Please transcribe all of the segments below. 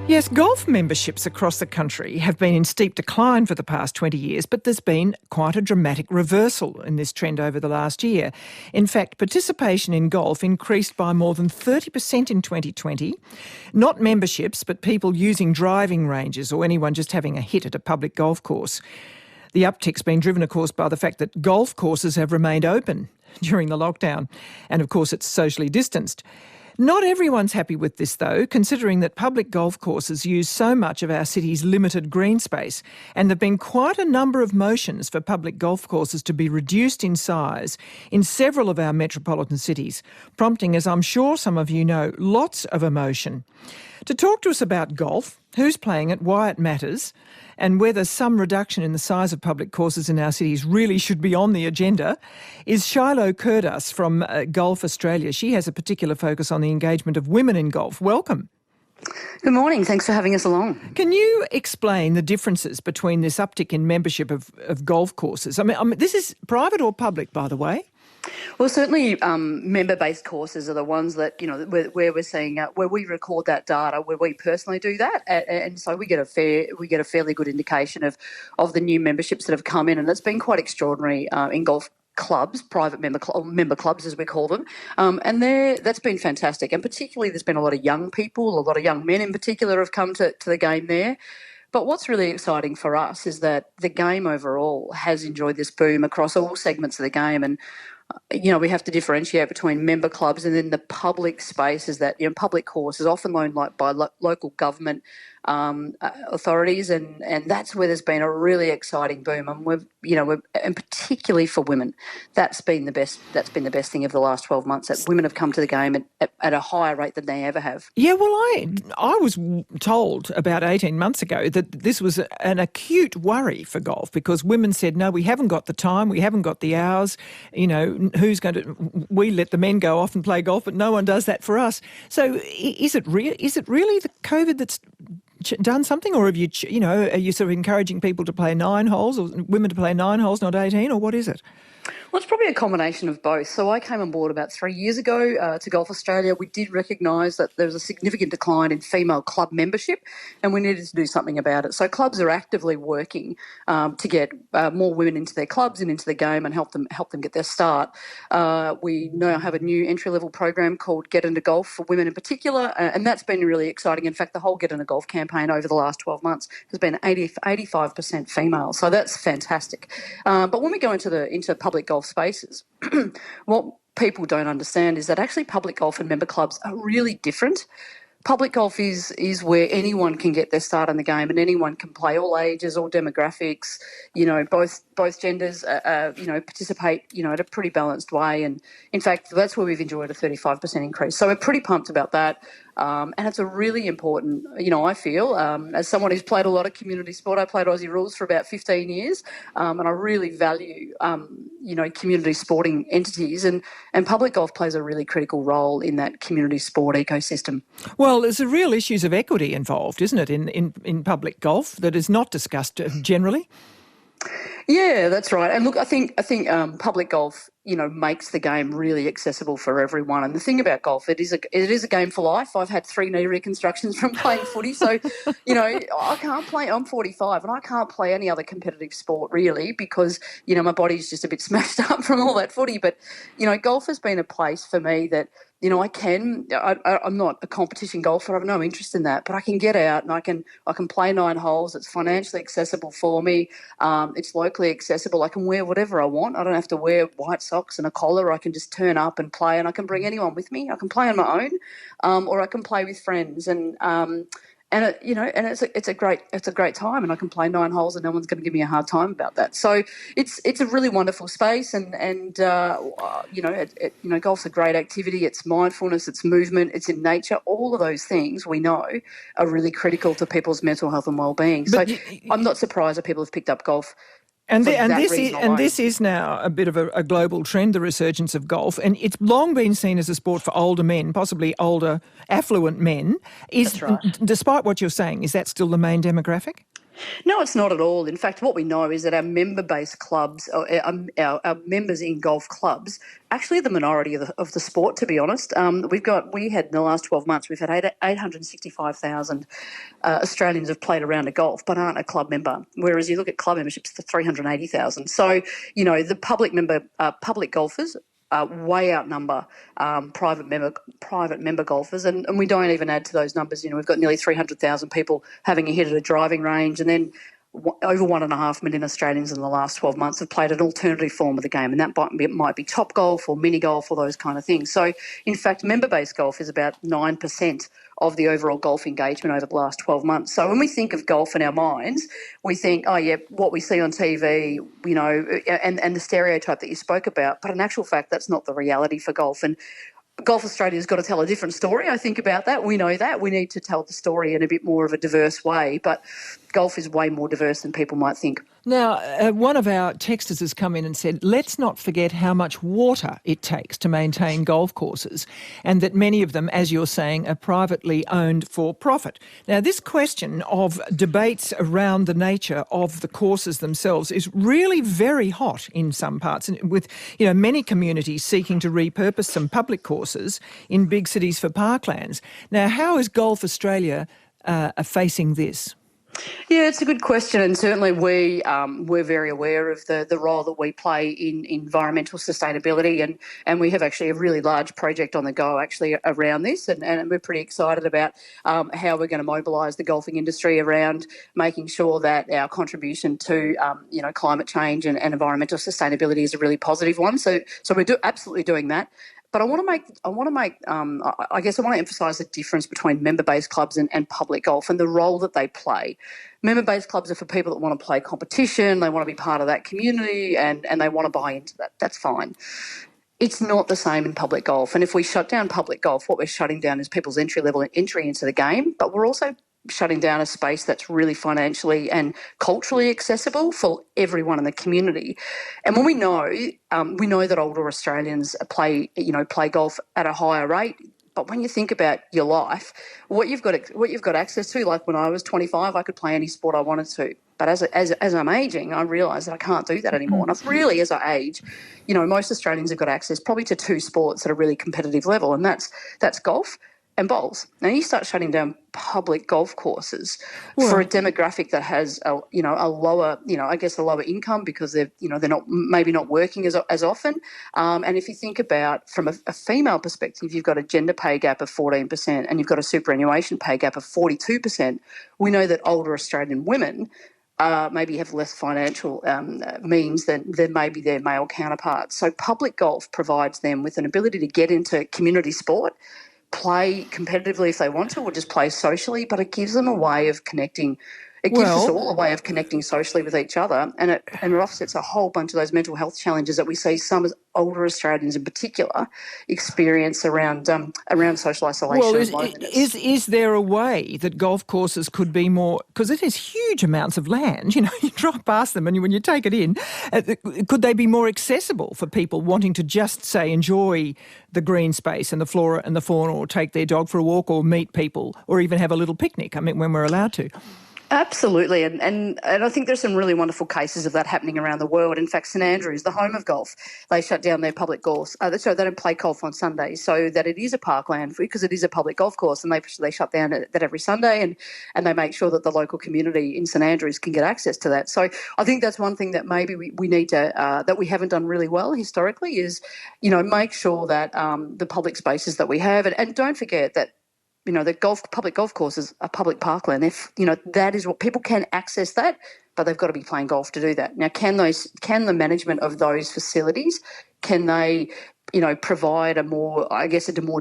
Yes, golf memberships across the country have been in steep decline for the past 20 years, but there's been quite a dramatic reversal in this trend over the last year. In fact, participation in golf increased by more than 30% in 2020. Not memberships, but people using driving ranges or anyone just having a hit at a public golf course. The uptick's been driven, of course, by the fact that golf courses have remained open during the lockdown, and of course it's socially distanced. Not everyone's happy with this, though, considering that public golf courses use so much of our city's limited green space, and there have been quite a number of motions for public golf courses to be reduced in size in several of our metropolitan cities, prompting, as I'm sure some of you know, lots of emotion. To talk to us about golf, who's playing it, why it matters, and whether some reduction in the size of public courses in our cities really should be on the agenda, is Shiloh Kurdas from Golf Australia. She has a particular focus on the engagement of women in golf. Welcome. Good morning. Thanks for having us along. Can you explain the differences between this uptick in membership of golf courses? I mean, this is private or public, by the way? Well, certainly member-based courses are the ones that, where we're seeing, where we record that data, where we personally do that. And so we get a fairly good indication of the new memberships that have come in. And it's been quite extraordinary in golf clubs, private member clubs as we call them, and that's been fantastic. And particularly there's been a lot of young people, a lot of young men in particular have come to the game there. But what's really exciting for us is that the game overall has enjoyed this boom across all segments of the game. And we have to differentiate between member clubs and then the public spaces that, public courses often owned by local government authorities, and that's where there's been a really exciting boom, and and particularly for women, that's been the best thing of the last 12 months, that women have come to the game at a higher rate than they ever have. Yeah, well, I was told about 18 months ago that this was an acute worry for golf, because women said, no, we haven't got the time, we haven't got the hours, we let the men go off and play golf, but no one does that for us. So is it really the COVID that's done something, or have you, are you sort of encouraging people to play 9 holes, or women to play 9 holes, not 18, or what is it? Well, it's probably a combination of both. So I came on board about 3 years ago to Golf Australia. We did recognise that there was a significant decline in female club membership, and we needed to do something about it. So clubs are actively working to get more women into their clubs and into the game and help them get their start. We now have a new entry-level program called Get Into Golf for women in particular, and that's been really exciting. In fact, the whole Get Into Golf campaign over the last 12 months has been 85% female, so that's fantastic. But when we go into public golf spaces, what people don't understand is that actually public golf and member clubs are really different. Public golf is where anyone can get their start in the game, and anyone can play, all ages, all demographics, both genders, participate, at a pretty balanced way. And in fact, that's where we've enjoyed a 35% increase. So we're pretty pumped about that. And it's a really important, I feel, as someone who's played a lot of community sport, I played Aussie rules for about 15 years, and I really value, community sporting entities, and public golf plays a really critical role in that community sport ecosystem. Well, there's a real issues of equity involved, isn't it, in public golf that is not discussed generally? Yeah, that's right. And look, I think public golf, makes the game really accessible for everyone. And the thing about golf, it is a game for life. I've had 3 knee reconstructions from playing footy, so I can't play. I'm 45, and I can't play any other competitive sport really, because my body's just a bit smashed up from all that footy. But golf has been a place for me that. I'm not a competition golfer. I have no interest in that, but I can get out and I can play 9 holes. It's financially accessible for me. It's locally accessible. I can wear whatever I want. I don't have to wear white socks and a collar. I can just turn up and play, and I can bring anyone with me. I can play on my own, or I can play with friends. And it's a great time, and I can play 9 holes, and no one's going to give me a hard time about that. So it's a really wonderful space, and golf's a great activity. It's mindfulness, it's movement, it's in nature. All of those things we know are really critical to people's mental health and well-being. So I'm not surprised that people have picked up golf. And this is now a bit of a global trend, the resurgence of golf, and it's long been seen as a sport for older men, possibly older, affluent men. That's right. Despite what you're saying, is that still the main demographic? No, it's not at all. In fact, what we know is that our member-based clubs, or our members in golf clubs, actually the minority of the sport. To be honest, we had in the last 12 months, we've had 865,000 Australians have played a round of golf, but aren't a club member. Whereas you look at club memberships, for 380,000. So the public golfers. Way outnumber private member golfers, and we don't even add to those numbers. We've got nearly 300,000 people having a hit at a driving range, and then over 1.5 million Australians in the last 12 months have played an alternative form of the game, and that might be top golf or mini golf or those kind of things. So, in fact, member-based golf is about 9% of the overall golf engagement over the last 12 months. So when we think of golf in our minds, we think, oh, yeah, what we see on TV, and the stereotype that you spoke about. But in actual fact, that's not the reality for golf. And Golf Australia's got to tell a different story, I think, about that. We know that. We need to tell the story in a bit more of a diverse way. But golf is way more diverse than people might think. Now, one of our texters has come in and said, let's not forget how much water it takes to maintain golf courses, and that many of them, as you're saying, are privately owned for profit. Now, this question of debates around the nature of the courses themselves is really very hot in some parts, and with many communities seeking to repurpose some public courses in big cities for parklands. Now, how is Golf Australia facing this? Yeah, it's a good question, and certainly we're very aware of the role that we play in environmental sustainability, and we have actually a really large project on the go actually around this, and we're pretty excited about how we're going to mobilise the golfing industry around making sure that our contribution to climate change and environmental sustainability is a really positive one. So we're absolutely doing that. But I want to emphasise the difference between member-based clubs and public golf and the role that they play. Member-based clubs are for people that want to play competition, they want to be part of that community, and they want to buy into that. That's fine. It's not the same in public golf. And if we shut down public golf, what we're shutting down is people's entry into the game, but we're also shutting down a space that's really financially and culturally accessible for everyone in the community. And when we know that older Australians play golf at a higher rate, but when you think about your life, what you've got access to, like when I was 25, I could play any sport I wanted to. But as I'm ageing, I realise that I can't do that anymore. And as I age, most Australians have got access probably to two sports at a really competitive level, and that's golf and bowls. Now you start shutting down public golf courses for a demographic that has a lower income because they're not working as often. And if you think about from a female perspective, you've got a gender pay gap of 14% and you've got a superannuation pay gap of 42%. We know that older Australian women maybe have less financial means than maybe their male counterparts. So public golf provides them with an ability to get into community sport, play competitively if they want to, or just play socially, but it gives them a way of connecting. It gives us all a way of connecting socially with each other, and it offsets a whole bunch of those mental health challenges that we see some older Australians in particular experience around social isolation and loneliness. Is there a way that golf courses could be more, because it is huge amounts of land, you drive past them and when you take it in, could they be more accessible for people wanting to just, say, enjoy the green space and the flora and the fauna, or take their dog for a walk, or meet people, or even have a little picnic, when we're allowed to? Absolutely, and I think there's some really wonderful cases of that happening around the world. In fact, St Andrews, the home of golf, they shut down their public golf. They don't play golf on Sundays, so that it is a parkland because it is a public golf course, and they shut down that every Sunday, and they make sure that the local community in St Andrews can get access to that. So I think that's one thing that maybe we need to that we haven't done really well historically is make sure that the public spaces that we have, and don't forget that. The public golf courses are public parkland. That is what people can access that, but they've got to be playing golf to do that. Now, can the management of those facilities, can they, provide a more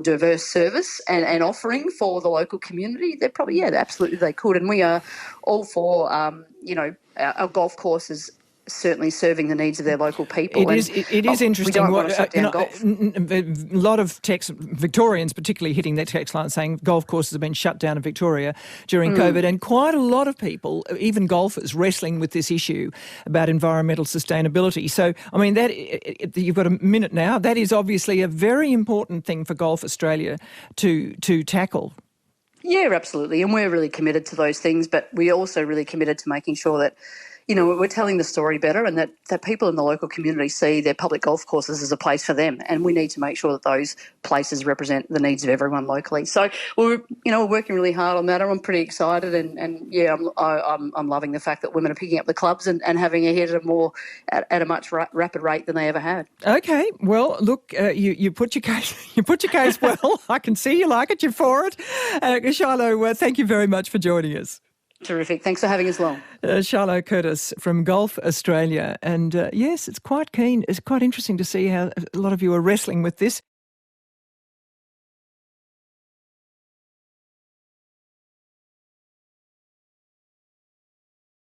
diverse service and offering for the local community? They're probably, absolutely they could. And we are all for, our golf courses certainly serving the needs of their local people. It is interesting. We don't want to shut down golf. A lot of Victorians particularly hitting their text line saying golf courses have been shut down in Victoria during COVID, and quite a lot of people, even golfers, wrestling with this issue about environmental sustainability. So, you've got a minute now. That is obviously a very important thing for Golf Australia to tackle. Yeah, absolutely. And we're really committed to those things, but we're also really committed to making sure that, we're telling the story better and that people in the local community see their public golf courses as a place for them. And we need to make sure that those places represent the needs of everyone locally. So we're working really hard on that. I'm pretty excited and yeah, I'm loving the fact that women are picking up the clubs and having a hit at a much rapid rate than they ever had. Okay, well, look, you put your case well. I can see you like it. You're for it. Charlo, thank you very much for joining us. Terrific. Thanks for having us along. Charlo Curtis from Golf Australia. And yes, it's quite interesting to see how a lot of you are wrestling with this.